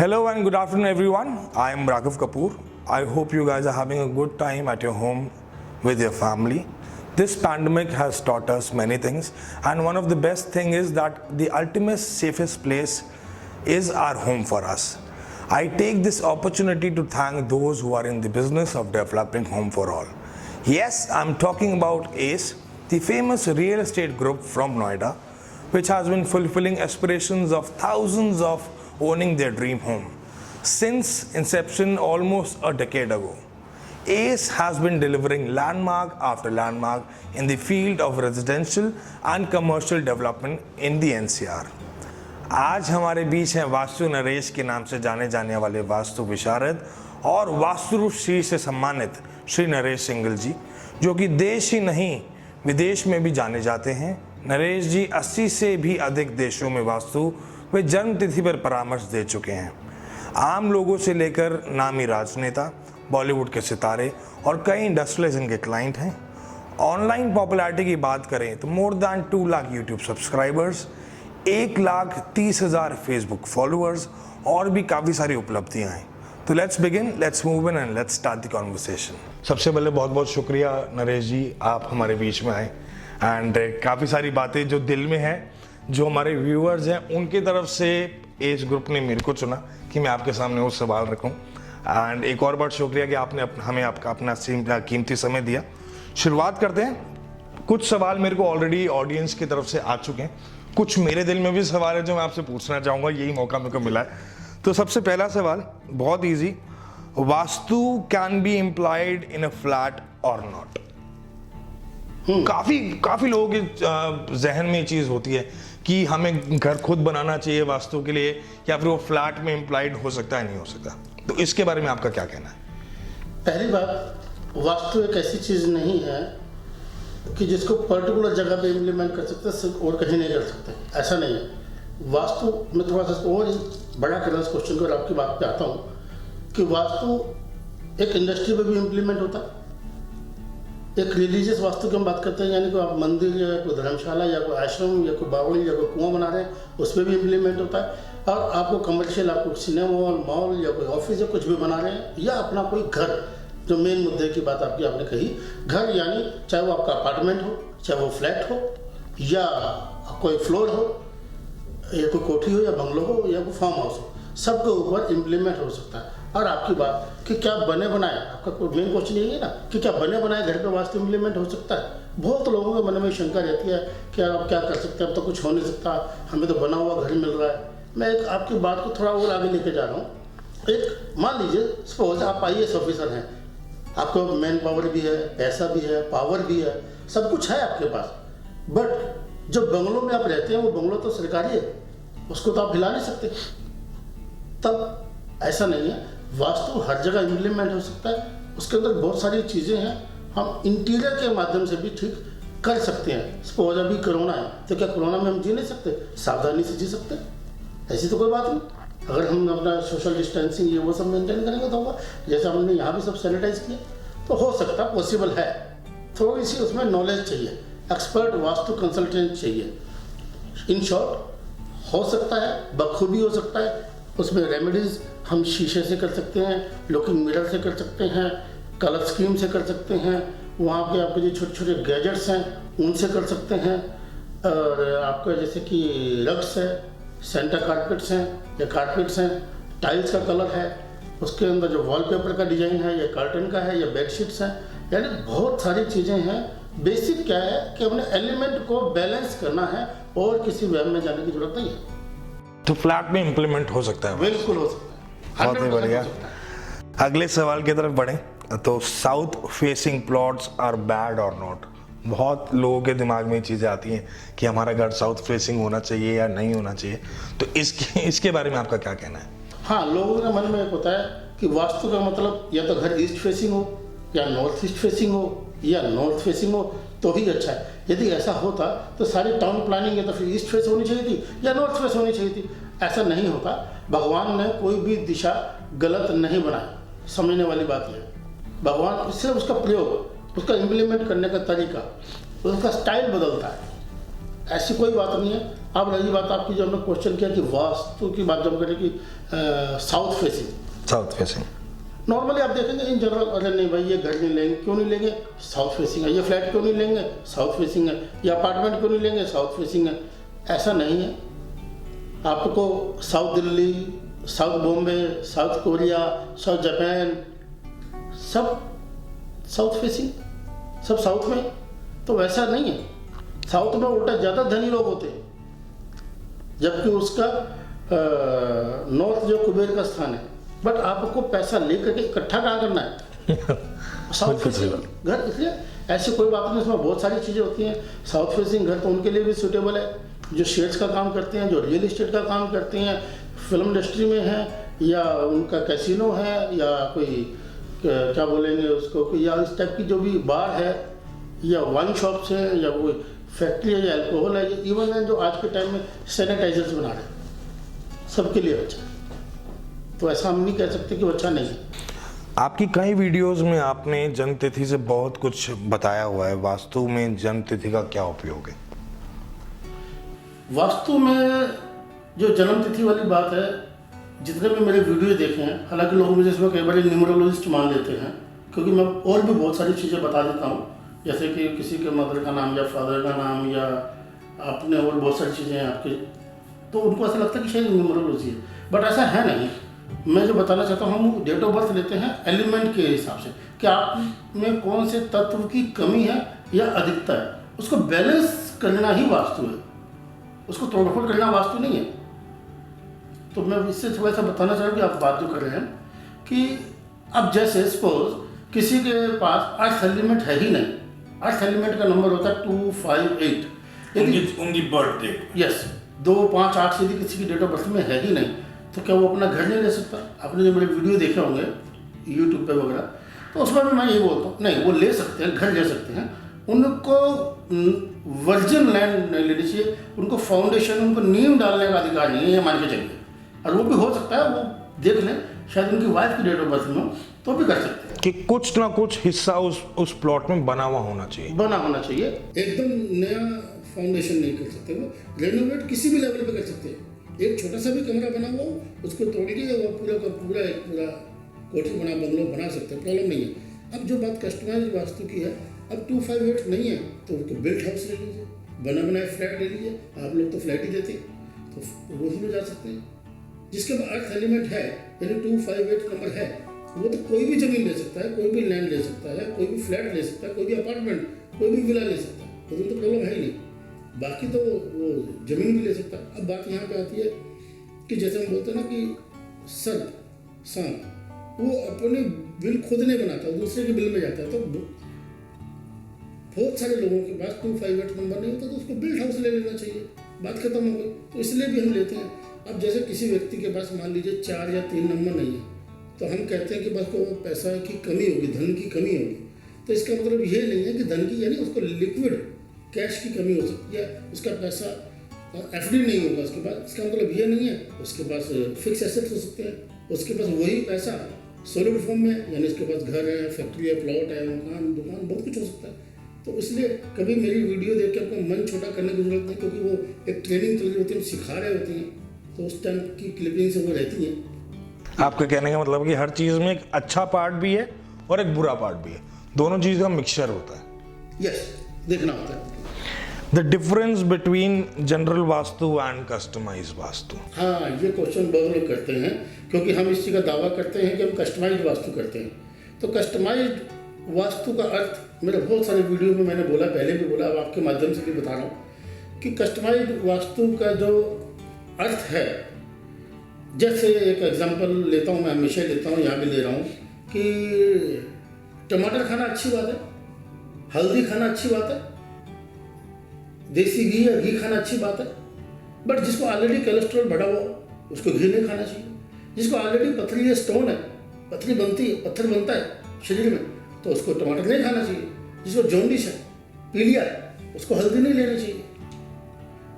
Hello and good afternoon everyone. I am Raghav Kapoor. I hope you guys are having a good time at your home with your family. This pandemic has taught us many things, and one of the best thing is that the ultimate safest place is our home for us. I take this opportunity to thank those who are in the business of developing home for all. Yes, I'm talking about ACE, the famous real estate group from Noida, which has been fulfilling aspirations of thousands of owning their dream home since inception almost a decade ago. ACE has been delivering landmark after landmark in the field of residential and commercial development in the NCR. आज हमारे बीच हैं वास्तु नरेश के नाम से जाने जाने वाले वास्तु विशारद और वास्तु श्री से सम्मानित श्री नरेश सिंघल जी, जो कि देश ही नहीं विदेश में भी जाने जाते हैं। नरेश जी 80 से भी अधिक देशों में वास्तु वे जन्म तिथि पर परामर्श दे चुके हैं। आम लोगों से लेकर नामी राजनेता, बॉलीवुड के सितारे और कई इंडस्ट्रियलिस्ट इनके क्लाइंट हैं। ऑनलाइन पॉपुलैरिटी की बात करें तो more than 2 lakh YouTube subscribers, 1,30,000 Facebook followers और भी काफ़ी सारी उपलब्धियां हैं। तो let's begin, let's move in and let's start the conversation. सबसे पहले बहुत बहुत शुक्रिया नरेश जी, आप हमारे बीच में आए एंड काफ़ी सारी बातें जो दिल में हैं, जो हमारे व्यूअर्स हैं, उनकी तरफ से एस ग्रुप ने मेरे को चुना कि मैं आपके सामने वो सवाल रखूं। एंड एक और बार शुक्रिया कि आपने हमें आपका अपना कीमती समय दिया। शुरुआत करते हैं। कुछ सवाल मेरे को ऑलरेडी ऑडियंस की तरफ से आ चुके हैं, कुछ मेरे दिल में भी सवाल है जो मैं आपसे पूछना चाहूँगा, यही मौका मेरे को मिला है। तो सबसे पहला सवाल बहुत easy, vastu can be implied in a flat और नॉट? काफी लोगों के जहन में ये चीज होती है कि हमें घर खुद बनाना चाहिए वास्तु के लिए, या फिर वो फ्लैट में इम्प्लाइड हो सकता है, नहीं हो सकता। तो इसके बारे में आपका क्या कहना है? पहली बात, वास्तु एक ऐसी चीज नहीं है कि जिसको पर्टिकुलर जगह पे इम्प्लीमेंट कर सकते हैं और कहीं नहीं कर सकते, ऐसा नहीं है। वास्तु में थोड़ा सा और बड़ा करना इस क्वेश्चन को, और आपकी बात पे आता हूँ कि वास्तु एक इंडस्ट्री में भी इम्प्लीमेंट होता है। एक रिलीजियस वास्तु की हम बात करते हैं, यानी कि आप मंदिर या कोई धर्मशाला या कोई आश्रम या कोई बावड़ी या कोई कुआं बना रहे हैं, उसमें भी इम्प्लीमेंट होता है। और आपको कमर्शियल, आपको सिनेमा मॉल या कोई ऑफिस या कुछ भी बना रहे हैं, या अपना कोई घर, जो मेन मुद्दे की बात आपने कही, घर यानी चाहे वो आपका अपार्टमेंट हो, चाहे वो फ्लैट हो, या कोई फ्लोर हो, या कोई कोठी हो, या बंगलो हो, या कोई फार्म हाउस हो, सबके ऊपर इम्प्लीमेंट हो सकता है। और आपकी बात कि क्या बने बनाए, आपका मेन क्वेश्चन यही है ना कि क्या बने बनाए घर पे वास्तु इम्प्लीमेंट हो सकता है? बहुत लोगों के मन में शंका रहती है कि आप क्या कर सकते हैं, अब तो कुछ हो नहीं सकता, हमें तो बना हुआ घर मिल रहा है। मैं एक आपकी बात को थोड़ा और आगे लेके जा रहा हूँ। एक मान लीजिए, सपोज आप IAS ऑफिसर हैं, आपको मैन पावर भी है, पैसा भी है, पावर भी है, सब कुछ है आपके पास, बट जो बंगलों में आप रहते हैं वो बंगलो तो सरकारी है, उसको तो आप हिला नहीं सकते। तब ऐसा नहीं है, वास्तु हर जगह इम्प्लीमेंट हो सकता है। उसके अंदर बहुत सारी चीज़ें हैं, हम इंटीरियर के माध्यम से भी ठीक कर सकते हैं। सपोज अभी कोरोना है, तो क्या कोरोना में हम जी नहीं सकते? सावधानी से जी सकते हैं, ऐसी तो कोई बात नहीं। अगर हम अपना सोशल डिस्टेंसिंग ये वो सब मेंटेन करेंगे तो होगा। जैसे हमने यहाँ भी सब सैनिटाइज किया, तो हो सकता, पॉसिबल है। थोड़ी सी उसमें नॉलेज चाहिए, एक्सपर्ट वास्तु कंसल्टेंट चाहिए। इन शॉर्ट हो सकता है, बखूबी हो सकता है। उसमें रेमेडीज हम शीशे से कर सकते हैं, लुकिंग मिरर से कर सकते हैं, कलर स्कीम से कर सकते हैं, वहाँ पे आपके जो छोटे छोटे गैजेट्स हैं उनसे कर सकते हैं। और आपका जैसे कि रग्स है, सेंटर कारपेट्स हैं या कारपेट्स हैं, टाइल्स का कलर है, उसके अंदर जो वॉलपेपर का डिजाइन है या कर्टन का है या बेडशीट्स हैं, यानी बहुत सारी चीज़ें हैं। बेसिक क्या है कि अपने एलिमेंट को बैलेंस करना है और किसी वहम में जाने की जरूरत नहीं है। तो फ्लैट में इम्प्लीमेंट हो सकता है? बिल्कुल हो सकता है, बहुत ही बढ़िया। अगले सवाल की तरफ बढ़ें तो south facing plots are bad or not? बहुत लोगों के दिमाग में चीज़ें आती हैं कि हमारा घर साउथ फेसिंग होना चाहिए या नहीं होना चाहिए, तो इसके बारे में आपका क्या कहना है? हाँ, लोगों के मन में एक होता है कि वास्तु का मतलब या तो घर ईस्ट फेसिंग हो, या नॉर्थ ईस्ट फेसिंग हो, या नॉर्थ फेसिंग हो तो ही अच्छा है। यदि ऐसा होता तो सारी टाउन प्लानिंग या तो फिर ईस्ट फेस होनी चाहिए थी या नॉर्थ फेस होनी चाहिए थी। ऐसा नहीं होता। भगवान ने कोई भी दिशा गलत नहीं बनाई, समझने वाली बात यह है। भगवान सिर्फ उसका प्रयोग, उसका इम्प्लीमेंट करने का तरीका, उसका स्टाइल बदलता है। ऐसी कोई बात नहीं है। अब रही बात आपकी, जो हमने क्वेश्चन किया कि वास्तु की बात जब करें कि south facing, south facing normally आप देखेंगे इन जनरल, अरे नहीं भाई ये घर नहीं लेंगे, क्यों नहीं लेंगे, साउथ फेसिंग है, ये फ्लैट क्यों नहीं लेंगे, साउथ फेसिंग है, ये अपार्टमेंट क्यों नहीं लेंगे, साउथ फेसिंग है। ऐसा नहीं है। आपको south Delhi, south Bombay, south Korea, south Japan, सब साउथ फेसिंग, सब साउथ में। तो वैसा नहीं है। साउथ में उल्टा ज़्यादा धनी लोग होते हैं, जबकि उसका नॉर्थ जो कुबेर का स्थान है। बट आपको पैसा लेकर के इकट्ठा कहाँ करना है? साउथ फेसिंग घर। इसलिए ऐसी कोई बात नहीं, इसमें बहुत सारी चीज़ें होती हैं। साउथ फेसिंग घर तो उनके लिए भी सूटेबल है जो शेड्स का काम करते हैं, जो रियल इस्टेट का काम करते हैं, फिल्म इंडस्ट्री में है, या उनका कैसीनो है, या कोई क्या बोलेंगे उसको, या इस टाइप की जो भी बार है, या वाइन शॉप्स हैं, या कोई फैक्ट्री है, या अल्कोहल है, इवन है जो आज के टाइम में सैनिटाइजर्स बना रहे हैं, सबके लिए अच्छा है। तो ऐसा हम नहीं कह सकते कि वो अच्छा नहीं है। आपकी कई वीडियोस में आपने जन्म तिथि से बहुत कुछ बताया हुआ है। वास्तु में जन्म तिथि का क्या उपयोग है? वास्तु में जो जन्म तिथि वाली बात है, जितने भी मेरे वीडियो देखे हैं, हालांकि लोग मुझे इसमें कई बार न्यूमरोलॉजिस्ट मान लेते हैं, क्योंकि मैं और भी बहुत सारी चीज़ें बता देता हूँ, जैसे कि किसी के मदर का नाम या फादर का नाम, या आपने और बहुत सारी चीज़ें हैं आपके, तो उनको ऐसा लगता है कि शायद न्यूमरोलॉजी है, बट ऐसा है नहीं। मैं जो बताना चाहता हूँ, हम डेट ऑफ बर्थ लेते हैं एलिमेंट के हिसाब से कि आप में कौन से तत्व की कमी है या अधिकता है, उसको बैलेंस करना ही वास्तु है, उसको तोड़फोड़ करना वास्तु नहीं है। तो मैं इससे थोड़ा सा बताना चाह रहा हूँ कि आप बात जो कर रहे हैं कि अब जैसे सपोज किसी के पास अर्थ एलिमेंट है ही नहीं, अर्थ एलिमेंट का नंबर होता है 258, उनकी बर्थडे, यस 2, 5, 8 यदि किसी की डेट ऑफ बर्थ में है ही नहीं, तो क्या वो अपना घर नहीं ले सकता? आपने जो मेरे वीडियो देखे होंगे यूट्यूब पे वगैरह, तो उसमें भी मैं ये बोलता हूँ नहीं, वो ले सकते हैं, घर ले सकते हैं। उनको वर्जिन लैंड नहीं लेनी चाहिए, उनको फाउंडेशन, उनको नींव डालने का अधिकार नहीं है, ये मान के चलिए। और वो भी हो सकता है, वो देख लें, शायद उनकी वाइफ की डेट ऑफ बर्थ में हो तो भी कर सकते हैं कि कुछ ना कुछ हिस्सा उस प्लॉट में बना हुआ होना चाहिए, बना होना चाहिए। एकदम नया फाउंडेशन नहीं कर सकते, वो रेनोवेट किसी भी लेवल पे कर सकते हैं। एक छोटा सा भी कमरा बना हुआ हो, उसको तोड़ के वो पूरा का पूरा एक पूरा कोठी बना, बंगलो बना सकते हैं, प्रॉब्लम नहीं है। अब जो बात कस्टमाइज वास्तु की है, अब 258 नहीं है तो उनको बिल्ट हाउस ले लीजिए, बना बनाए फ्लैट ले लीजिए। आप लोग तो फ्लैट ही देते, तो वो ही में जा सकते हैं। जिसके पास अर्थ एलिमेंट है, यानी 258 नंबर है, वो तो कोई भी जमीन ले सकता है, कोई भी लैंड ले सकता है, कोई भी फ्लैट ले सकता है, कोई भी अपार्टमेंट, कोई भी विला ले सकता है, तो प्रॉब्लम है ही नहीं। बाकी तो वो जमीन भी ले सकता है। अब बात यहाँ पे आती है कि जैसे हम बोलते हैं ना कि सर्प, सांप, वो अपनी बिल खुद नहीं बनाता, दूसरे के बिल में जाता है। तो बहुत सारे लोगों के पास 258 नंबर नहीं होता, तो उसको बिल्ड हाउस ले लेना चाहिए, बात खत्म हो गई। तो इसलिए भी हम लेते हैं। अब जैसे किसी व्यक्ति के पास मान लीजिए 4 या 3 नंबर नहीं है, तो हम कहते हैं कि बस को पैसा की कमी होगी, धन की कमी होगी। तो इसका मतलब ये नहीं है कि धन की, यानी उसको लिक्विड कैश की कमी हो सकती है, उसका पैसा एफडी नहीं होगा उसके पास। इसका मतलब ये नहीं है, उसके पास फिक्स एसेट्स हो सकते हैं, उसके पास वही पैसा सॉलिड फॉर्म में, यानी उसके पास घर है, फैक्ट्री है, प्लॉट है, मकान, दुकान, बहुत कुछ हो सकता है। तो इसलिए कभी मेरी वीडियो देख के आपको मन छोटा करने की जरूरत नहीं, क्योंकि वो एक ट्रेनिंग चल रही होती है, हम सिखा रहे होते हैं, तो उस टाइम की क्लिपिंग से वो रहती हैं। आपके कहने का मतलब कि हर चीज़ में एक अच्छा पार्ट भी है और एक बुरा पार्ट भी है, दोनों चीज़ का मिक्सचर होता है। यस, देखना होता है। The difference between general vastu and customise vastu. हाँ, ये क्वेश्चन बहुत लोग करते हैं, क्योंकि हम इस चीज़ का दावा करते हैं कि हम कस्टमाइज्ड वास्तु करते हैं। तो कस्टमाइज्ड वास्तु का अर्थ मेरे बहुत सारे वीडियो में मैंने बोला, पहले भी बोला, अब आपके माध्यम से भी बता रहा हूँ कि कस्टमाइज्ड वास्तु का जो अर्थ है, जैसे एक एग्जांपल लेता हूँ, मैं हमेशा लेता हूँ, यहाँ भी ले रहा हूँ कि टमाटर खाना अच्छी बात है, हल्दी खाना अच्छी बात है, देसी घी या घी खाना अच्छी बात है। बट जिसको ऑलरेडी कोलेस्ट्रॉल बढ़ा हुआ उसको घी नहीं खाना चाहिए। जिसको ऑलरेडी पथरी या स्टोन है, पथरी बनती है, पत्थर बनता है शरीर में, तो उसको टमाटर नहीं खाना चाहिए। जिसको जॉन्डिस है, पीलिया है, उसको हल्दी नहीं लेनी चाहिए।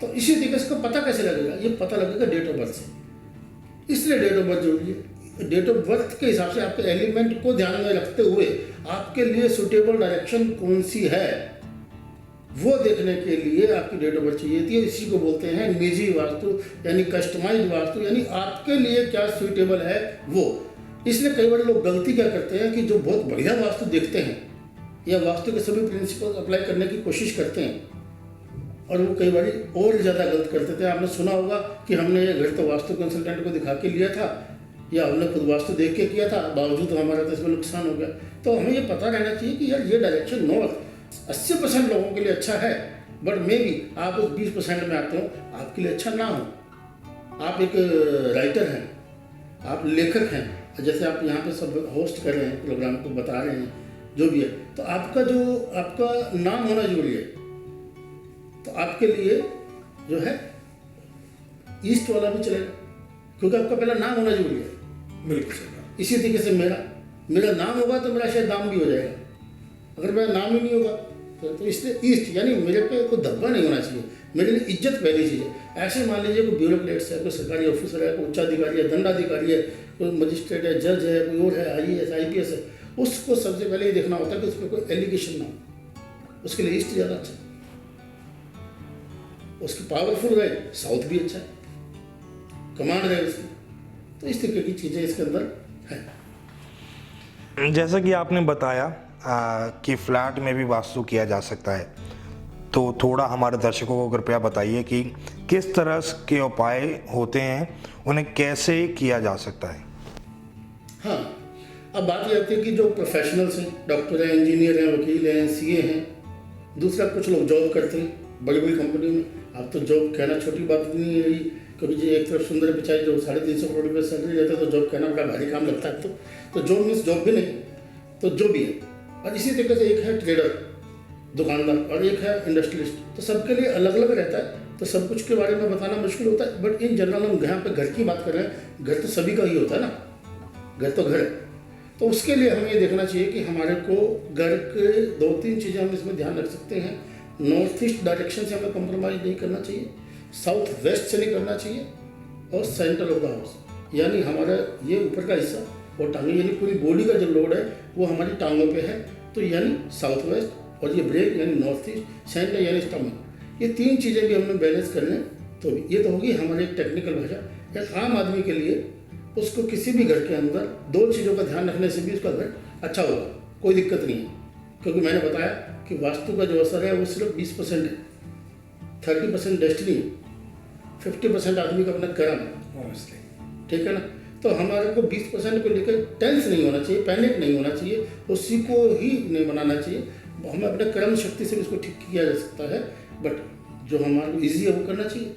तो इसी तरीके से पता कैसे लगेगा? ये पता लगेगा डेट ऑफ बर्थ से। इसलिए डेट ऑफ बर्थ जरूरी है। डेट ऑफ बर्थ के हिसाब से आपके एलिमेंट को ध्यान में रखते हुए आपके लिए सुटेबल डायरेक्शन कौन सी है, वो देखने के लिए आपकी डेट ऑफ बर्थ चाहिए थी। इसी को बोलते हैं निजी वास्तु, यानी कस्टमाइज्ड वास्तु, यानी आपके लिए क्या सूटेबल है वो। इसलिए कई बार लोग गलती क्या करते हैं कि जो बहुत बढ़िया वास्तु देखते हैं या वास्तु के सभी प्रिंसिपल अप्लाई करने की कोशिश करते हैं और वो कई बार और ज़्यादा गलत करते थे। आपने सुना होगा कि हमने ये घर तो वास्तु कंसल्टेंट को दिखा के लिया था या हमने खुद वास्तु देख के किया था, बावजूद हमारा तो इसमें नुकसान हो गया। तो हमें ये पता रहना चाहिए कि यार ये डायरेक्शन नॉर्थ 80% लोगों के लिए अच्छा है, बट मे बी आप उस 20% में आते हो, आपके लिए अच्छा ना हो। आप एक राइटर हैं, आप लेखक हैं, जैसे आप यहाँ पे सब होस्ट कर रहे हैं, प्रोग्राम को बता रहे हैं, जो भी है, तो आपका नाम होना जरूरी है। तो आपके लिए जो है ईस्ट वाला भी चलेगा, क्योंकि आपका पहला नाम होना जरूरी है। बिल्कुल। इसी तरीके से मेरा नाम होगा तो मेरा शायद दाम भी हो जाएगा। अगर मेरा नाम ही नहीं होगा तो इसलिए ईस्ट, यानी मेरे पे कोई धब्बा नहीं होना चाहिए, मेरे लिए इज्जत पहली चीज़ है। ऐसे मान लीजिए कोई ब्यूरोक्रेट्स है, कोई सरकारी ऑफिसर है, कोई उच्चाधिकारी है, दंडाधिकारी है, कोई मजिस्ट्रेट है, जज है, कोई और है, IAS IPS है, उसको सबसे पहले ये देखना होता है कि उस पर कोई एलिगेशन ना हो। उसके लिए ईस्ट ज़्यादा अच्छा है, उसकी पावरफुल रहे, साउथ भी अच्छा है, कमांड रहे उसकी। तो इस तरीके की चीज़ें इसके अंदर है। जैसा कि आपने बताया कि फ्लैट में भी वास्तु किया जा सकता है, तो थोड़ा हमारे दर्शकों को कृपया बताइए कि किस तरह के उपाय होते हैं, उन्हें कैसे किया जा सकता है। हाँ, अब बात ये आती है कि जो प्रोफेशनल्स हैं, डॉक्टर हैं, इंजीनियर हैं, वकील हैं, CA हैं, दूसरा कुछ लोग जॉब करते हैं बड़ी बड़ी कंपनी में। अब तो जॉब कहना छोटी बात नहीं है रही, क्योंकि जी एक तरफ सुंदर पिचाई जो 350 करोड़ रुपये सैलरी रहता है, तो जॉब कहना बड़ा भारी काम लगता है। तो जॉब मीन्स जॉब भी नहीं, तो जो भी है। और इसी तरीके से एक है ट्रेडर, दुकानदार, और एक है इंडस्ट्रियलिस्ट। तो सबके लिए अलग अलग रहता है, तो सब कुछ के बारे में बताना मुश्किल होता है। बट इन जनरल हम यहाँ पे घर की बात कर रहे हैं, घर तो सभी का ही होता है ना, घर तो घर है। तो उसके लिए हमें ये देखना चाहिए कि हमारे को घर के 2-3 चीज़ें हम इसमें ध्यान रख सकते हैं। नॉर्थ ईस्ट डायरेक्शन से हमें कॉम्प्रोमाइज़ नहीं करना चाहिए, साउथ वेस्ट से नहीं करना चाहिए, और सेंटर ऑफ द हाउस, यानी हमारा ये ऊपर का हिस्सा और टांगे, यानी पूरी बॉडी का जो लोड है वो हमारी टांगों पे है। तो यानी साउथ वेस्ट, और ये ब्रेक यानी नॉर्थ ईस्ट, सेंटर यानी स्टमक, ये 3 चीज़ें भी हमने बैलेंस कर लें तो ये तो होगी हमारी एक टेक्निकल भाषा। एक आम आदमी के लिए उसको किसी भी घर के अंदर 2 चीज़ों का ध्यान रखने से भी उसका घर अच्छा होगा, कोई दिक्कत नहीं है। क्योंकि मैंने बताया कि वास्तु का जो असर है वो सिर्फ 20% है, 30% डेस्टिनी है, 50% आदमी का अपना कर्म है, ठीक है ना। तो हमारे को 20% को लेकर टेंस नहीं होना चाहिए, पैनिक नहीं होना चाहिए, उसी को ही नहीं बनाना चाहिए। हमें अपने कर्म शक्ति से भी इसको ठीक किया जा सकता है, बट जो हमारे को ईजी है वो करना चाहिए।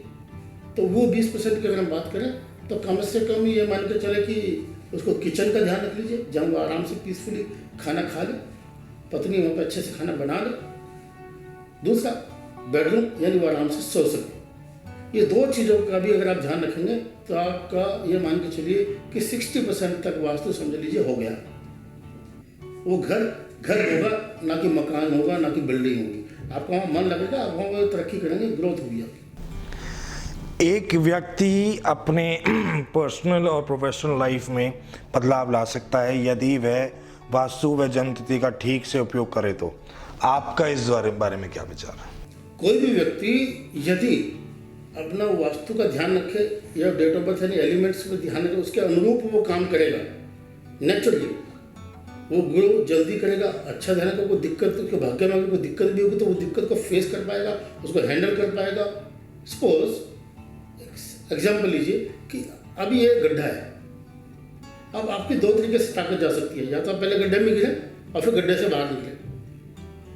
तो वो 20% की अगर हम बात करें तो कम से कम ये मान के चले कि उसको किचन का ध्यान रख लीजिए, जहाँ वो आराम से पीसफुली खाना खा ले, पत्नी वहाँ पर अच्छे से खाना बना ले। दूसरा बेडरूम, यानी वो आराम से सो सके। ये 2 चीज़ों का भी अगर आप ध्यान रखेंगे तो आपका ये मान के चलिए कि 60% तक वास्तु समझ लीजिए हो गया। वो घर होगा, ना कि मकान होगा, ना कि बिल्डिंग होगी। आपका वहाँ मन लगेगा, आप वहाँ तरक्की करेंगे, ग्रोथ होगी आपकी। एक व्यक्ति अपने पर्सनल और प्रोफेशनल लाइफ में बदलाव ला सकता है यदि वह वास्तु व जन्मतिथि का ठीक से उपयोग करे। तो आपका इस बारे में क्या विचार है? कोई भी व्यक्ति यदि अपना वास्तु का ध्यान रखे या डेट ऑफ बर्थ यानी एलिमेंट्स पर ध्यान रखे, उसके अनुरूप वो काम करेगा, नेचुरली वो ग्रो जल्दी करेगा। अच्छा ध्यान रखेगा, कोई दिक्कत, उसके भाग्य में अगर कोई दिक्कत भी होगी तो वो दिक्कत को फेस कर पाएगा, उसको हैंडल कर पाएगा। सपोज एग्जाम्पल लीजिए कि अभी एक गड्ढा है, अब आपकी 2 तरीके से ताकत जा सकती है, या तो आप पहले गड्ढे में गिरे और फिर गड्ढे से बाहर निकले,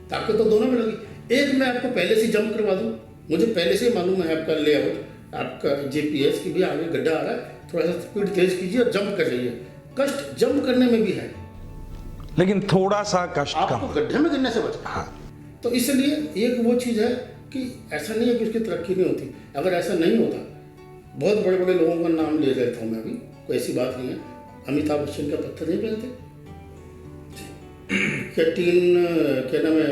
ताकत तो दोनों में लगी। एक मैं आपको पहले से जंप करवा दूँ, मुझे पहले से ही मालूम है आपका लेआउट, आपका GPS की भी आगे गड्ढा आ रहा है, थोड़ा सा स्पीड तेज कीजिए और जंप कर जाइए। कष्ट जंप करने में भी है, लेकिन थोड़ा सा कष्ट आपको गड्ढे में गिरने से बचना। हाँ। तो इसलिए एक वो चीज़ है कि ऐसा नहीं है कि उसकी तरक्की नहीं होती। अगर ऐसा नहीं होता, बहुत बड़े बड़े लोगों का नाम ले रहा था मैं अभी, कोई ऐसी बात नहीं है। अमिताभ बच्चन का पत्थर नहीं पहनते, क्या नाम है,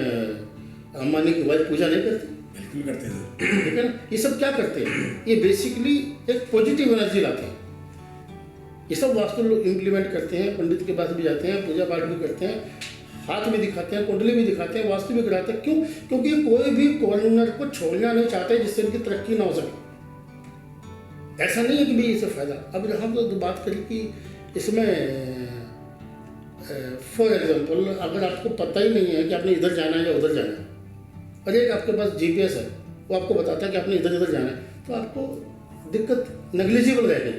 अंबानी की वाइफ पूजा नहीं करती, बिल्कुल करते हैं, ठीक है ना। ये सब क्या करते हैं, ये बेसिकली एक पॉजिटिव एनर्जी लाते हैं। ये सब वास्तु लोग इम्प्लीमेंट करते हैं, पंडित के पास भी जाते हैं, पूजा पाठ भी करते हैं, हाथ भी दिखाते हैं, कुंडली भी दिखाते हैं, वास्तु भी कराते हैं। क्यों? क्योंकि कोई भी कॉर्नर को छोड़ना नहीं चाहते जिससे उनकी तरक्की ना हो सके। ऐसा नहीं है कि भाई इससे फायदा। अब हम तो बात करें कि इसमें फॉर एग्जाम्पल अगर आपको पता ही नहीं है कि आपने इधर जाना है या उधर जाना है, और एक आपके पास GPS है, वो आपको बताता है कि आपने इधर इधर जाना है, तो आपको दिक्कत नेग्लिजिबल रहेगी,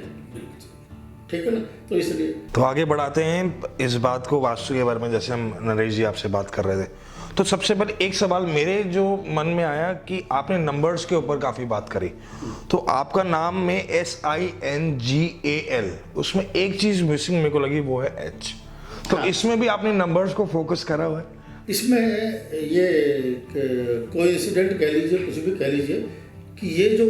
ठीक है ना। तो इसलिए तो आगे बढ़ाते हैं इस बात को, वास्तु के बारे में। जैसे हम नरेश जी आपसे बात कर रहे थे, तो सबसे पहले एक सवाल मेरे जो मन में आया कि आपने नंबर्स के ऊपर काफ़ी बात करी, तो आपका नाम में SINGAL, उसमें एक चीज़ मिसिंग मेरे को लगी, वो है H। तो हाँ। इसमें भी आपने नंबर्स को फोकस करा हुआ है? इसमें ये कोइंसिडेंट कह लीजिए, कुछ भी कह लीजिए, कि ये जो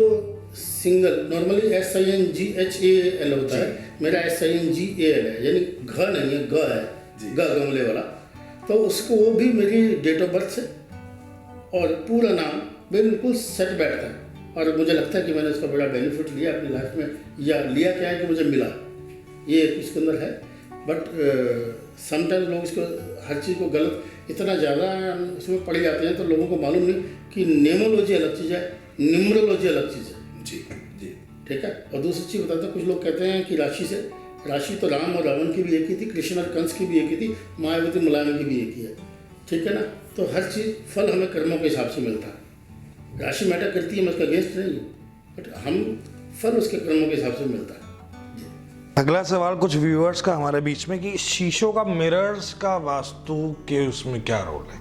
सिंगल नॉर्मली SINGHAL होता है, मेरा SINGAL है, यानी घ नहीं है, ग है, ग गमले वाला। तो उसको वो भी मेरी डेट ऑफ बर्थ से और पूरा नाम बिल्कुल सेट बैठता है। और मुझे लगता है कि मैंने इसका बड़ा बेनिफिट लिया अपनी लाइफ में, या लिया क्या है कि मुझे मिला, ये इसके अंदर है। बट समटाइम्स लोग इसको हर चीज़ को गलत इतना ज़्यादा इसमें पड़ जाते हैं, तो लोगों को मालूम नहीं कि नेमोलॉजी अलग चीज़ है, न्यूमरोलॉजी अलग चीज़ है। जी जी। ठीक है। और दूसरी चीज़ बताते हैं, कुछ लोग कहते हैं कि राशि तो राम और रावण की भी एक ही थी, कृष्ण और कंस की भी एक ही थी, मायावती मुलायम की भी एक ही है, ठीक है ना। तो हर चीज़ फल हमें कर्मों के हिसाब से मिलता है। राशि मैटर करती है, मैं उसका अगेंस्ट नहीं हूँ, बट हम फल उसके कर्मों के हिसाब से मिलता है। अगला सवाल कुछ व्यूअर्स का हमारे बीच में, कि शीशों का मिरर्स का वास्तु के उसमें क्या रोल है?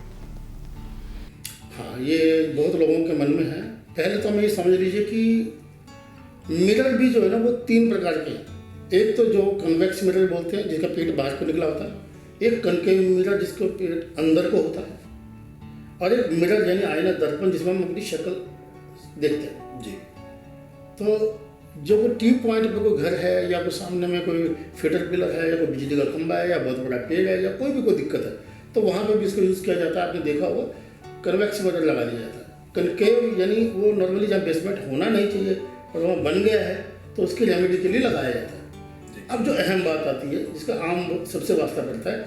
हाँ, ये बहुत लोगों के मन में है। पहले तो हमें ये समझ लीजिए कि मिरर भी जो है ना वो 3 प्रकार के हैं। एक तो जो कन्वेक्स मिरर बोलते हैं, जिसका पेट बाहर को निकला होता है, एक कनकेव मिरर जिसका पेट अंदर को होता है, और एक मिरर यानी आईना दर्पण जिसमें हम अपनी शक्ल देखते हैं। जी। तो जो कोई टी पॉइंट पे कोई घर है, या कोई सामने में कोई फिटर पिलर है, या कोई बिजली का खंभा है, या बहुत बड़ा पेड़ है, या कोई भी कोई दिक्कत है, तो वहाँ पे भी इसको यूज़ किया जाता है। आपने देखा होगा कन्वेक्स मिरर लगा दिया जाता है। कनकेव यानी वो नॉर्मली जहाँ बेसमेंट होना नहीं चाहिए और वहाँ बन गया है, तो उसकी रेमेडी के लिए लगाया जाता है। अब जो अहम बात आती है, जिसका आम सबसे वास्ता पड़ता है,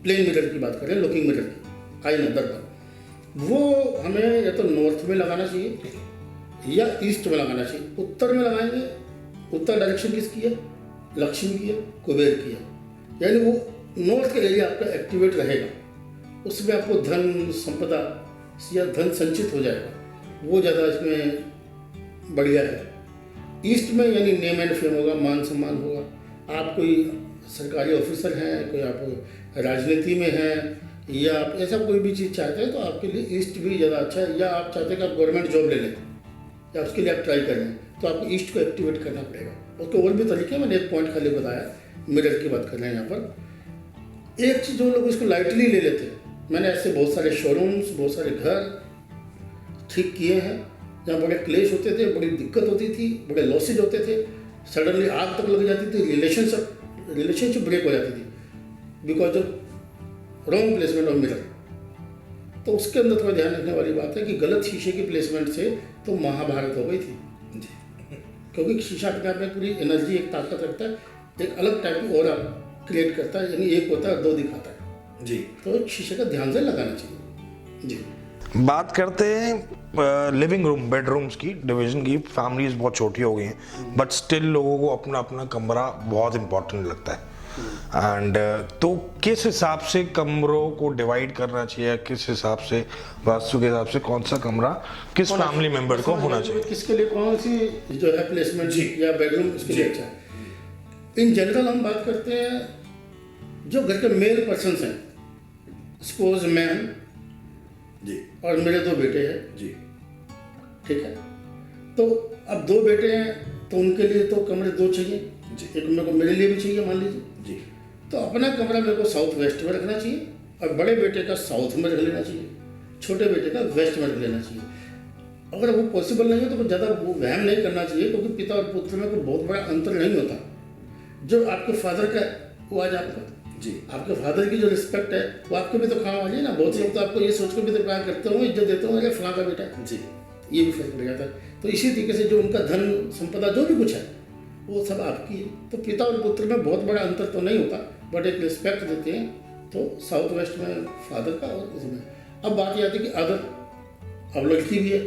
प्लेन मिरर की बात करें, लुकिंग मिरर की, आईना दर्पण, वो हमें या तो नॉर्थ में लगाना चाहिए या ईस्ट में लगाना चाहिए। उत्तर में लगाएंगे, उत्तर डायरेक्शन किसकी है? लक्ष्मी की है, कुबेर की है, यानी वो नॉर्थ का एरिया आपका एक्टिवेट रहेगा, उसमें आपको धन संपदा या धन संचित हो जाएगा, वो ज़्यादा इसमें बढ़िया है। ईस्ट में यानी नेम एंड फेम होगा, मान सम्मान होगा। आप कोई सरकारी ऑफिसर हैं, कोई आप राजनीति में हैं, या आप ऐसा कोई भी चीज़ चाहते हैं, तो आपके लिए ईस्ट भी ज़्यादा अच्छा है। या आप चाहते हैं कि आप गवर्नमेंट जॉब ले लें, या उसके लिए आप ट्राई कर रहे हैं, तो आपको ईस्ट को एक्टिवेट करना पड़ेगा। उसके और भी तरीके, मैंने एक पॉइंट खाली बताया, मिरर की बात कर रहे हैं यहाँ पर। एक चीज़ जो लोग इसको लाइटली ले लेते हैं, मैंने ऐसे बहुत सारे शोरूम्स, बहुत सारे घर ठीक किए हैं जहाँ बड़े क्लेश होते थे, बड़ी दिक्कत होती थी, बड़े लॉसेज होते थे, सडनली आग तक लग जाती थी, रिलेशनशिप ब्रेक हो जाती थी, because of wrong placement of mirror. तो उसके अंदर थोड़ा ध्यान रखने वाली बात है कि गलत शीशे की प्लेसमेंट से तो महाभारत हो गई थी, क्योंकि शीशा अपने आप में पूरी एनर्जी, एक ताकत रखता है, एक अलग टाइप की ऑरा क्रिएट करता है, यानी एक होता है 2 दिखाता है जी। तो शीशे का ध्यान से लगाना चाहिए जी। बात करते हैं लिविंग रूम, बेडरूम्स की डिवीजन की। फैमिलीज बहुत छोटी हो गई हैं, बट स्टिल लोगों को अपना अपना कमरा बहुत इंपॉर्टेंट लगता है। एंड तो किस हिसाब से कमरों को डिवाइड करना चाहिए, किस हिसाब से वास्तु के हिसाब से कौन सा कमरा किस फैमिली मेंबर को होना चाहिए, किसके लिए कौन सी जो है प्लेसमेंट जी या बेडरूम उसके लिए अच्छा है। इन जनरल हम बात करते हैं जो घर के मेल पर्सन हैं, सपोज मैन जी और मेरे 2 बेटे हैं जी, ठीक है। तो अब 2 बेटे हैं, तो उनके लिए तो कमरे 2 चाहिए जी। एक मेरे लिए भी चाहिए, मान लीजिए जी। तो अपना कमरा मेरे को साउथ वेस्ट में रखना चाहिए, और बड़े बेटे का साउथ में रख लेना चाहिए, छोटे बेटे का वेस्ट में रख लेना चाहिए। अगर वो पॉसिबल नहीं हो तो ज़्यादा वो वहम नहीं करना चाहिए, क्योंकि पिता और पुत्र में कोई बहुत बड़ा अंतर नहीं होता। जो आपके फादर का है वो आज आपका जी। आपके फादर की जो रिस्पेक्ट है वो आपके भी तो काम वाली है ना। बहुत लोग तो आपको ये सोच कर भी तो प्यार करते होंगे, इज्जत देते होंगे, फलां का बेटा जी, ये भी फर्क पड़ जाता है। तो इसी तरीके से जो उनका धन संपदा जो भी कुछ है वो सब आपकी है। तो पिता और पुत्र में बहुत बड़ा अंतर तो नहीं होता, बट एक रिस्पेक्ट देते हैं, तो साउथ वेस्ट में फादर का और इसमें। अब बात ये आती है कि अगर अब लड़की भी है,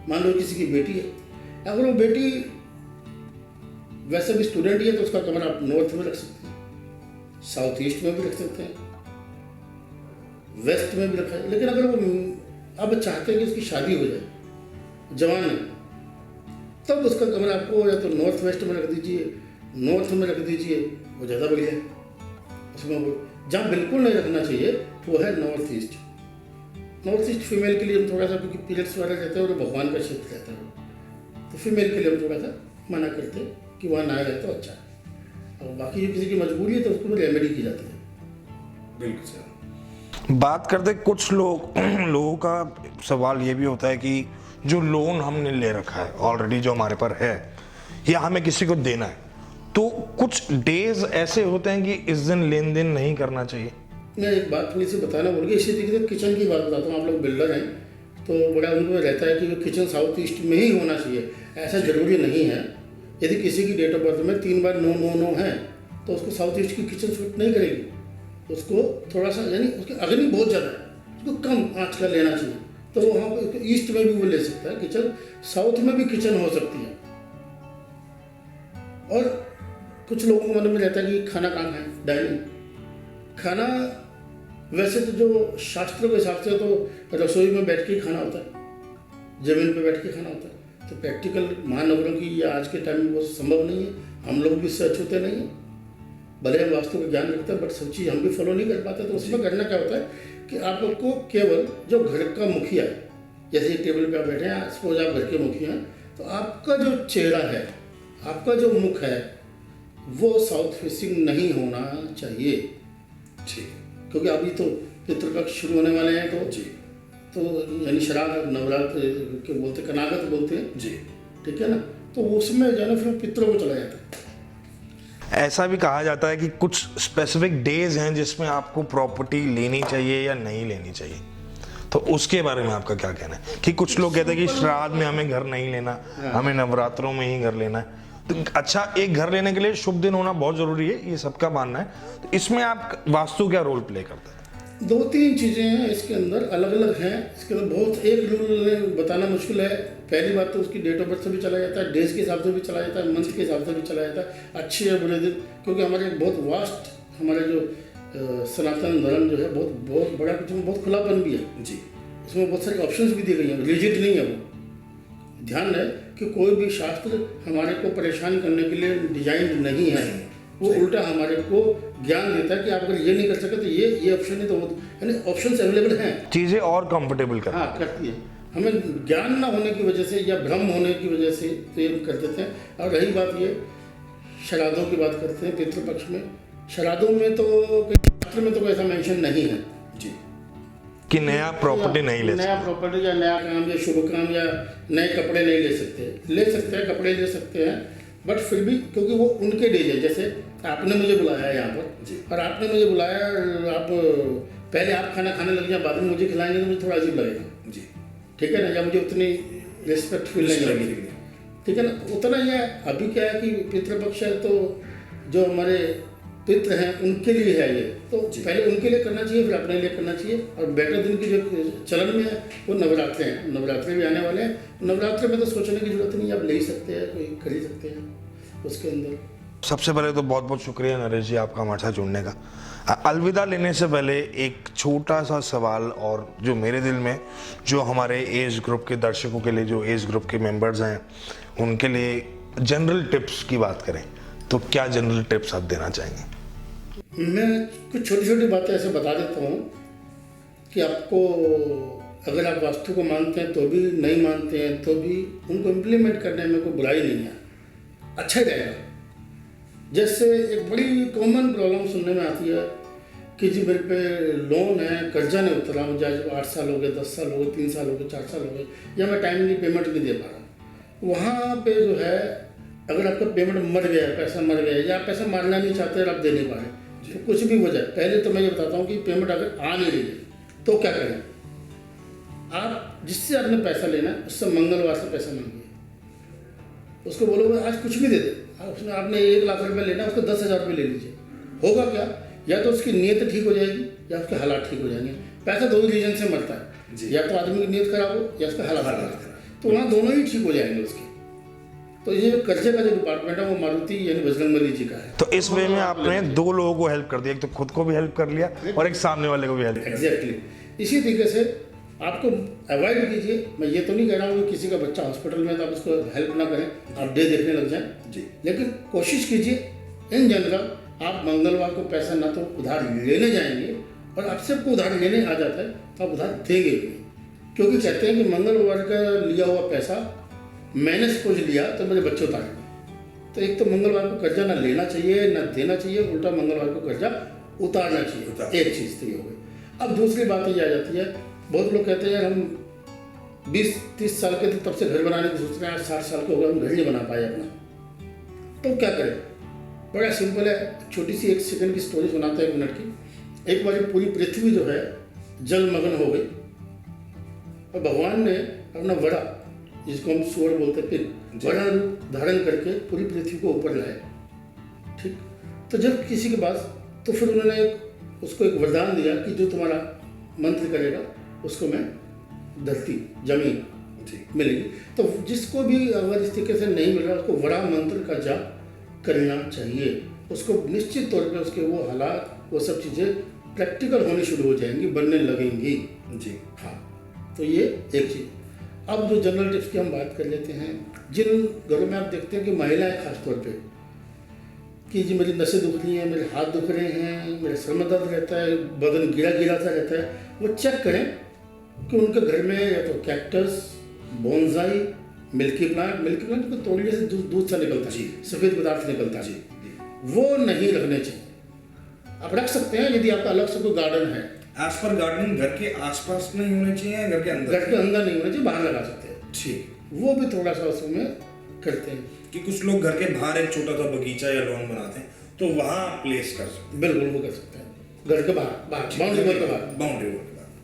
मान लो किसी की बेटी है, अगर वो बेटी वैसे भी स्टूडेंट ही है तो उसका कमरा आप नॉर्थ में रख सकते हैं, साउथ ईस्ट में भी रख सकते हैं, वेस्ट में भी रखा है। लेकिन अगर वो अब चाहते हैं कि उसकी शादी हो जाए, जवान है, तब उसका कमरा आपको या तो नॉर्थ वेस्ट में रख दीजिए, नॉर्थ में रख दीजिए, वो ज़्यादा बढ़िया है। उसमें वो जहाँ बिल्कुल नहीं रखना चाहिए वो है north east. North east female के लिए हम थोड़ा सा, क्योंकि पीरियड्स वगैरह रहते हैं और भगवान का क्षेत्र रहता है, तो फीमेल के लिए हम थोड़ा सा मना करते हैं कि वहाँ ना रहे तो अच्छा है। और बाकी जो किसी की मजबूरी है तो उसको रेमेडी की जाती है। बिल्कुल सर। बात करते कुछ लोगों का सवाल ये भी होता है कि जो लोन हमने ले रखा है ऑलरेडी, जो हमारे पर है, या हमें किसी को देना है, तो कुछ डेज ऐसे होते हैं कि इस दिन लेन देन नहीं करना चाहिए। मैं एक बात थोड़ी सी बताना भूल गया, इसी तरीके से किचन की बात बताता हूँ। आप लोग बिल्डर हैं तो बड़ा उनको रहता है कि वो किचन साउथ ईस्ट में ही होना चाहिए, ऐसा ज़रूरी नहीं है। यदि किसी की डेट ऑफ बर्थ में 3 बार 9 9 9 है तो उसको साउथ ईस्ट की किचन सूट नहीं करेगी, उसको थोड़ा सा, यानी उसकी अग्नि बहुत ज़्यादा है, उसको कम आँच का लेना चाहिए। तो वहाँ पर ईस्ट में भी वो ले सकता है किचन, साउथ में भी किचन हो सकती है। और कुछ लोगों को मन में रहता है कि खाना कहाँ खाएं, डाइनिंग। खाना वैसे तो जो शास्त्रों के हिसाब से तो रसोई में बैठ के ही खाना होता है, ज़मीन पे बैठ के खाना होता है। तो प्रैक्टिकल महानगरों की या आज के टाइम में वो संभव नहीं है, हम लोग भी इससे अछूते नहीं हैं, भले हम वास्तु का ज्ञान रखते हैं बट सब चीज़ हम भी फॉलो नहीं कर पाते। तो उसमें करना क्या होता है कि आप लोग को केवल जो घर का मुखिया है, जैसे टेबल पे आप बैठे हैं, सपोज आप घर के मुखिया हैं, तो आपका जो चेहरा है, आपका जो मुख है, वो साउथ फेसिंग नहीं होना चाहिए। जी। क्योंकि अभी तो पितृपक्ष शुरू होने वाले हैं, तो जी, तो यानी शराब नवरात्र के बोलते, कनागत बोलते हैं जी, ठीक है ना, तो उसमें जो है ना फिर पितरों को चला जाता है। ऐसा भी कहा जाता है कि कुछ स्पेसिफिक डेज हैं जिसमें आपको प्रॉपर्टी लेनी चाहिए या नहीं लेनी चाहिए, तो उसके बारे में आपका क्या कहना है? कि कुछ लोग कहते हैं कि श्राद्ध में हमें घर नहीं लेना, हमें नवरात्रों में ही घर लेना है। तो अच्छा, एक घर लेने के लिए शुभ दिन होना बहुत जरूरी है, ये सबका मानना है। तो इसमें आप वास्तु क्या रोल प्ले करता है? 2-3 चीज़ें हैं इसके अंदर, अलग अलग हैं। इसके अंदर बहुत, एक रूल बताना मुश्किल है। पहली बात तो उसकी डेट ऑफ बर्थ से भी चला जाता है, डेज के हिसाब से भी चला जाता है, मंथ के हिसाब से भी चला जाता है, अच्छे या बुरे दिन। क्योंकि हमारे बहुत वास्ट, हमारे जो सनातन धर्म जो है बहुत बड़ा, कुछ में बहुत खुलापन भी है जी। इसमें बहुत सारी ऑप्शंस भी दी गई हैं, रिजिड नहीं है वो। ध्यान रहे कि कोई भी शास्त्र हमारे को परेशान करने के लिए डिजाइन नहीं है, वो उल्टा हमारे को ज्ञान देता है कि आप अगर ये नहीं कर सके तो ये ऑप्शन है, तो यानी ऑप्शंस अवेलेबल हैं, चीजें और कंफर्टेबल कर। हाँ करती है। हमें ज्ञान ना होने की वजह से या भ्रम होने की वजह से तो ये कर देते हैं। और रही बात ये श्राद्धों की बात करते हैं, पितृपक्ष में श्राद्धों में तो शास्त्र में तो कोई ऐसा मेंशन नहीं है जी कि नया प्रॉपर्टी नहीं ले नया प्रॉपर्टी या नया काम या शुभ काम या नए कपड़े नहीं ले सकते हैं, कपड़े ले सकते हैं, बट फिर भी क्योंकि वो उनके डेज है। जैसे आपने मुझे बुलाया है यहाँ पर और आपने मुझे बुलाया, आप पहले आप खाना खाने लग जाए, बाद में मुझे खिलाएंगे तो मुझे थोड़ा अजीब लगेगा जी, ठीक है ना, या मुझे उतनी रिस्पेक्ट फील नहीं लगेगी, ठीक है ना। उतना ही है। अभी क्या है कि पितृपक्ष है तो जो हमारे पितृ हैं उनके लिए है ये, तो पहले उनके लिए करना चाहिए, फिर अपने लिए करना चाहिए। और बेटर दिन की जो चलन में है वो नवरात्रे हैं, नवरात्रे भी आने वाले हैं। नवरात्रे में तो सोचने की जरूरत नहीं, आप ले ही सकते हैं, कोई कर ही सकते हैं उसके अंदर। सबसे पहले तो बहुत बहुत शुक्रिया नरेश जी आपका हमारे साथ जुड़ने का। अलविदा लेने से पहले एक छोटा सा सवाल, और जो मेरे दिल में, जो हमारे एज ग्रुप के दर्शकों के लिए, जो एज ग्रुप के मेंबर्स हैं उनके लिए जनरल टिप्स की बात करें तो क्या जनरल टिप्स आप देना चाहेंगे? मैं कुछ छोटी छोटी बातें ऐसे बता देता हूँ कि आपको, अगर आप वास्तु को मानते हैं तो भी, नहीं मानते हैं तो भी, उनको इम्प्लीमेंट करने में कोई बुराई नहीं है, अच्छा ही रहेगा। जैसे एक बड़ी कॉमन प्रॉब्लम सुनने में आती है कि जी मेरे पे लोन है, कर्जा नहीं उतरा, मुझे आज 8 साल हो गए, 10 साल हो गए, 3 साल हो गए, 4 साल हो गए, या मैं टाइमली पेमेंट नहीं दे पा रहा। वहाँ पे जो है, अगर आपका पेमेंट मर गया, पैसा मर गया, या आप पैसा मारना नहीं चाहते और आप दे नहीं पा रहे, तो कुछ भी हो जाए, पहले तो मैं ये बताता हूँ कि पेमेंट अगर आ नहीं रही है तो क्या करें। आप जिससे आपने पैसा लेना है उससे मंगलवार से पैसा मांगिए, उसको बोलोगे आज कुछ भी दे दे। उसने आपने 1 लाख रुपये लेना, उसको 10,000 रुपये ले लीजिए। होगा क्या, या तो उसकी नीयत ठीक हो जाएगी या उसके हालात ठीक हो जाएंगे। पैसा दो ही रीजन से मरता है, या तो आदमी की नीयत खराब हो या उसका हालात खराब हो, तो वहाँ दोनों ही ठीक हो जाएंगे उसके। तो ये कर्जे का जो डिपार्टमेंट है वो मारुति यानी बजरंगबली जी का है। तो इस वे में आपने दो लोगों को हेल्प कर दिया, एक तो खुद को भी हेल्प कर लिया और एक सामने वाले को भी हेल्प कर दिया। एग्जैक्टली इसी तरीके से आपको अवॉइड कीजिए। मैं ये तो नहीं कह रहा हूँ कि किसी का बच्चा हॉस्पिटल में तो आप उसको हेल्प ना करें, आप डे देखने लग जाएं जी, लेकिन कोशिश कीजिए इन जनरल आप मंगलवार को पैसा ना तो उधार लेने जाएंगे, और आपसे आपको उधार लेने आ जाता है तो आप उधार देंगे भी, क्योंकि कहते हैं कि मंगलवार का लिया हुआ पैसा मैंने सपोज लिया तो मेरे बच्चे उतारेंगे। तो एक तो मंगलवार को कर्जा ना लेना चाहिए ना देना चाहिए, उल्टा मंगलवार को कर्जा उतारना चाहिए। एक चीज़ तो ये हो गई। अब दूसरी बात ये आ जाती है, बहुत लोग कहते हैं हम 20-30 साल के थे तब से घर बनाने की सोच रहे हैं, आज 60 साल के हो गए हम घर नहीं बना पाए अपना। तो क्या करें? बड़ा सिंपल है, छोटी सी 1 सेकंड की स्टोरी सुनाता है, 1 मिनट की। एक बार पूरी पृथ्वी जो है जलमग्न हो गई और भगवान ने अपना बड़ा, जिसको हम सूअर बोलते हैं, बड़ा रूप धारण करके पूरी पृथ्वी को ऊपर लाए। ठीक, तो जब किसी के पास, तो फिर उन्होंने उसको एक वरदान दिया कि जो तुम्हारा मंत्र करेगा उसको मैं धरती जमीन मिलेगी। तो जिसको भी अगर इस तरीके से नहीं मिल रहा उसको वड़ा मंत्र का जाप करना चाहिए, उसको निश्चित तौर पे उसके वो हालात वो सब चीज़ें प्रैक्टिकल होनी शुरू हो जाएंगी, बनने लगेंगी जी। हाँ, तो ये एक चीज़। अब जो जनरल टिप्स की हम बात कर लेते हैं, जिन घरों में आप देखते हैं कि महिलाएं खास तौर पे कि जी मेरी नसें दुख रही हैं, मेरे हाथ दुख रहे हैं, मेरे सर में दर्द रहता है, बदन गिरा गिरा सा रहता है, वो चेक करें कि उनके घर में या तो कैक्टस, बोनसाई, मिल्की प्लांट को तोड़ने से दूध सा निकलता है, सफ़ेद पदार्थ निकलता है, वो नहीं रखने चाहिए। आप रख सकते हैं यदि आपका अलग से कोई गार्डन है। एज पर गार्डनिंग घर के आसपास नहीं होने चाहिए, घर के अंदर नहीं होने चाहिए, बाहर लगा सकते हैं। ठीक, वो भी थोड़ा सा उसमें करते हैं कि कुछ लोग घर के बाहर एक छोटा सा बगीचा या लॉन बनाते हैं, तो वहाँ प्लेस कर सकते हैं। बिल्कुल वो कर सकते हैं, घर के बाहर बाउंड्री वॉल के बाहर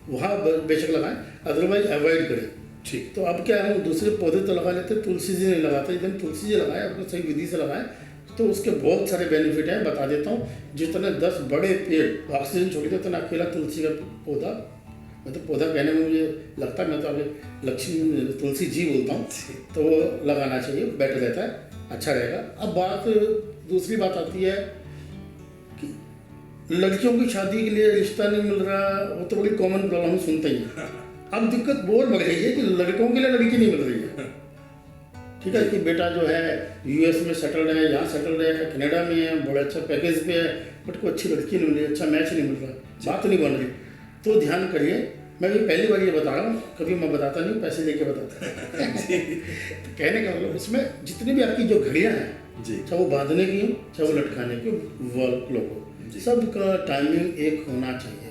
वहाँ बेशक लगाएं, अदरवाइज अवॉइड करें। ठीक, तो अब क्या है, हम दूसरे पौधे तो लगा लेते हैं, तुलसी जी नहीं लगाते। एकदम तुलसी जी लगाएं, अपने सही विधि से लगाएं तो उसके बहुत सारे बेनिफिट हैं, बता देता हूँ। जितने 10 बड़े पेड़ ऑक्सीजन छोड़ते उतना अकेला तुलसी का पौधा, मतलब पौधा कहने में मुझे लगता है, मैं तो अभी लक्ष्मी तुलसी जी बोलता हूँ, तो वो लगाना चाहिए, बेटर रहता है, अच्छा रहेगा। अब दूसरी बात आती है कि लड़कियों की शादी के लिए रिश्ता नहीं मिल रहा, वो तो बड़ी कॉमन प्रॉब्लम हम सुनते ही हैं। अब दिक्कत बहुत बढ़ गई है कि लड़कों के लिए लड़की नहीं मिल रही है। ठीक है, कि बेटा जो है यूएस में सेटल्ड है, यहाँ सेटल्ड है, कनाडा में है, बड़ा अच्छा पैकेज पे है, बट कोई अच्छी लड़की नहीं मिल रही, अच्छा मैच नहीं मिल रहा, बात नहीं बन रही। तो ध्यान करिए, मैं भी पहली बार ये बता रहा हूँ, कभी मैं बताता नहीं, पैसे लेके बताता तो कहने का मतलब उसमें जितनी भी आपकी जो घड़ियाँ हैं, चाहे वो बांधने की हो चाहे वो लटकाने की वर्क लोगों, सबका टाइमिंग एक होना चाहिए।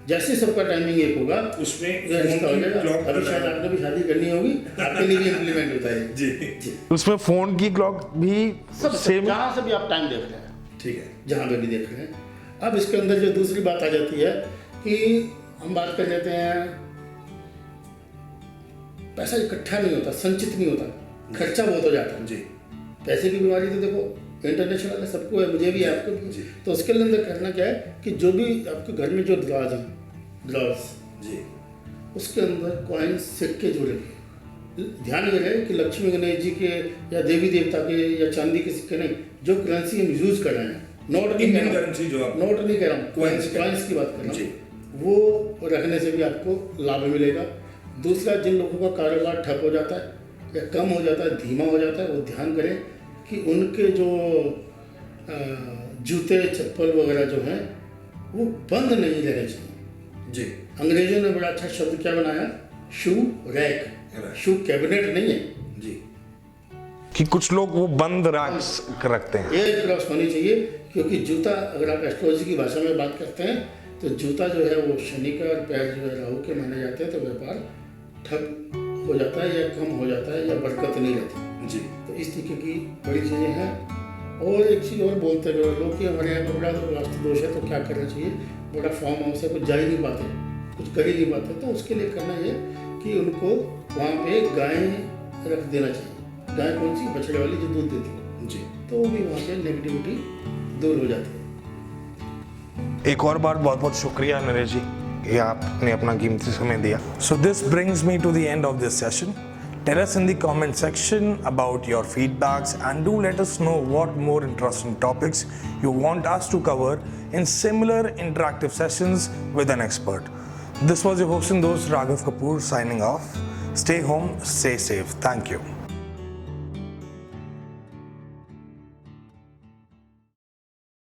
जैसे सबका टाइमिंग एक होगा उसमें अभी शायद आपने भी शादी करनी होगी, आपके लिए भी इम्प्लीमेंट होता है जी। उसमें फोन की क्लॉक भी सब सेम, जहाँ से भी आप टाइम देख रहे हैं, ठीक है, जहाँ पे भी देख रहे हैं। अब इसके अंदर जो दूसरी बात आ जाती है कि हम बात कर लेते हैं, पैसा इकट्ठा नहीं होता, संचित नहीं होता, खर्चा बहुत हो जाता है जी। पैसे की बीमारी तो देखो इंटरनेशनल है, सबको है, मुझे भी है, आपको भी। तो उसके अंदर करना क्या है कि जो भी आपके घर में जो दराज है, ड्रॉर्स जी, उसके अंदर कॉइन्स सिक्के जो रखे, ध्यान ये रहे कि लक्ष्मी गणेश जी के या देवी देवता के या चांदी के सिक्के नहीं, जो करेंसी हम यूज कर रहे हैं, नोट नहीं कह रहा हूँ, कॉइन्स की बात कर रहा हूँ, वो रखने से भी आपको लाभ मिलेगा। दूसरा, जिन लोगों का कारोबार ठप हो जाता है या कम हो जाता है, धीमा हो जाता है, वो ध्यान करें कि उनके जो जूते चप्पल वगैरह जो हैं वो बंद नहीं रहने चाहिए जी। अंग्रेजों ने बड़ा अच्छा शब्द क्या बनाया, शू रैक, शू कैबिनेट नहीं है जी, कि कुछ लोग वो बंद रखते हैं, एक तरफ होनी चाहिए। क्योंकि जूता, अगर आप एस्ट्रोलॉजी की भाषा में बात करते हैं तो जूता जो है वो शनि का और पैर जो है राहु के माने जाते हैं, तो व्यापार ठप हो जाता है या कम हो जाता है या बरकत नहीं रहती जी। तो इस तरीके की बड़ी चीज़ें हैं। और एक चीज़ और बोलते हुए लोग कि हमारे यहाँ बड़ा वास्तु दोष है, तो क्या करना चाहिए, बड़ा फार्म हाउस है, कुछ जा ही नहीं पाते, कुछ कर ही नहीं पाते, तो उसके लिए करना ये कि उनको वहाँ पे गाय रख देना चाहिए। गाय कौन सी, बछड़े वाली जो दूध देती है जी, तो वो भी वहाँ पे नेगेटिविटी दूर हो जाती है। एक और बार बहुत बहुत शुक्रिया नरेश जी कि आपने अपना कीमती समय दिया. So this brings me to the end of this session. Tell us in the comment section about your feedbacks and do let us know what more interesting topics you want us to cover in similar interactive sessions with an expert. This was your host and host Raghav Kapoor signing off. Stay home, stay safe. Thank you.